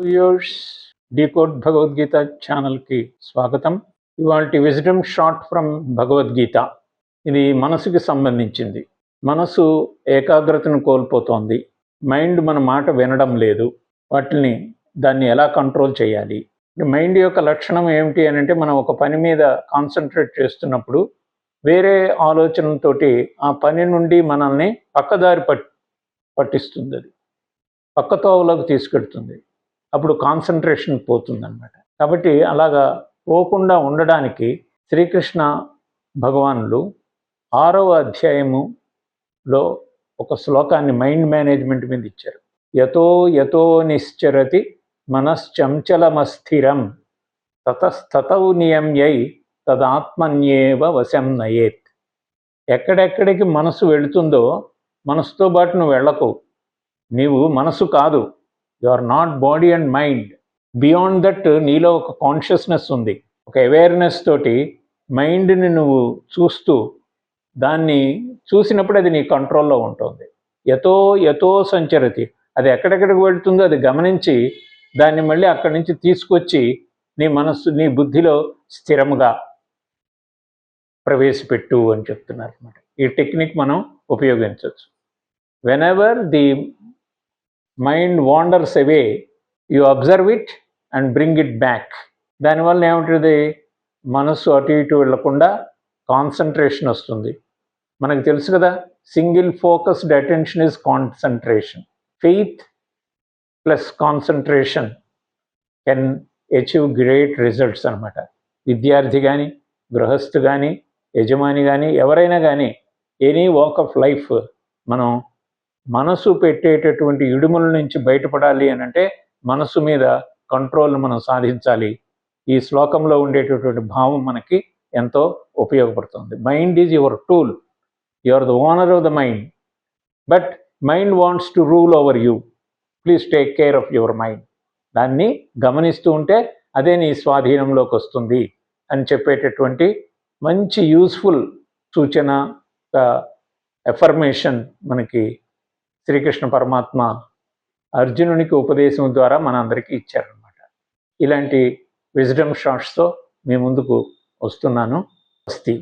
Viewers, decode Bhagavad Gita ఛానల్కి స్వాగతం. ఇవాల్టి విజ్డమ్ షార్ట్ ఫ్రమ్ భగవద్గీత. ఇది మనసుకి సంబంధించింది. మనసు ఏకాగ్రతను కోల్పోతోంది. మైండ్ మన మాట వినడం లేదు. దాన్ని ఎలా కంట్రోల్ చేయాలి? మైండ్ యొక్క లక్షణం ఏమిటి అని అంటే, మనం ఒక పని మీద కాన్సన్ట్రేట్ చేస్తున్నప్పుడు వేరే ఆలోచనతోటి ఆ పని నుండి మనల్ని పక్కదారి పట్టిస్తుంది. అది పక్కతోవలోకి తీసుకెడుతుంది. అప్పుడు కాన్సన్ట్రేషన్ పోతుందన్నమాట. కాబట్టి అలాగా పోకుండా ఉండడానికి శ్రీకృష్ణ భగవానులు 6వ అధ్యాయములో ఒక శ్లోకాన్ని మైండ్ మేనేజ్మెంట్ మీద ఇచ్చారు. యతో యతో నిశ్చరతి మనశ్చంచలమస్థిరం తతస్తతౌ నియమ్యై తదాత్మన్యేవ వశం నయేత్. ఎక్కడెక్కడికి మనసు వెళుతుందో మనసుతో పాటు నువ్వు వెళ్ళకు. నీవు మనసు కాదు. You are not body and mind. Beyond that నీలో ఒక కాన్షియస్నెస్ ఉంది. ఒక అవేర్నెస్ తోటి మైండ్ని నువ్వు చూస్తూ దాన్ని చూసినప్పుడు అది నీ కంట్రోల్లో ఉంటుంది. యతో యతో సంచరతి, అది ఎక్కడెక్కడికి వెళుతుందో అది గమనించి దాన్ని మళ్ళీ అక్కడి నుంచి తీసుకొచ్చి నీ మనస్సు, నీ బుద్ధిలో స్థిరముగా ప్రవేశపెట్టు అని చెప్తున్నారు అన్నమాట. ఈ టెక్నిక్ మనం ఉపయోగించవచ్చు. Whenever the mind wonders away, you observe it and bring it back. దానివల్ల ఏముంటుంది, మనస్సు అటు ఇటు వెళ్లకుండా కాన్సన్ట్రేషన్ వస్తుంది. మనకు తెలుసు కదా, single focused attention is concentration. Faith plus concentration can achieve great results అనమాట. విద్యార్థి కానీ, గృహస్థు కానీ, యజమాని కానీ, ఎవరైనా కానీ, ఎనీ వాక్ ఆఫ్ లైఫ్, మనం మనసు పెట్టేటటువంటి ఇడుముల నుంచి బయటపడాలి అని అంటే మనసు మీద కంట్రోల్ మనం సాధించాలి. ఈ శ్లోకంలో ఉండేటటువంటి భావం మనకి ఎంతో ఉపయోగపడుతుంది. Mind is your tool. You are the owner of the mind, but mind wants to rule over you. Please take care of your mind. దాన్ని గమనిస్తూ ఉంటే అదే నీ స్వాధీనంలోకి వస్తుంది అని చెప్పేటటువంటి మంచి యూస్ఫుల్ సూచన, ఎఫర్మేషన్ మనకి శ్రీకృష్ణ పరమాత్మ అర్జునునికి ఉపదేశం ద్వారా మనందరికీ ఇచ్చారనమాట. ఇలాంటి విజ్డమ్ షార్ట్స్తో మీ ముందుకు వస్తున్నాను. స్వస్తి.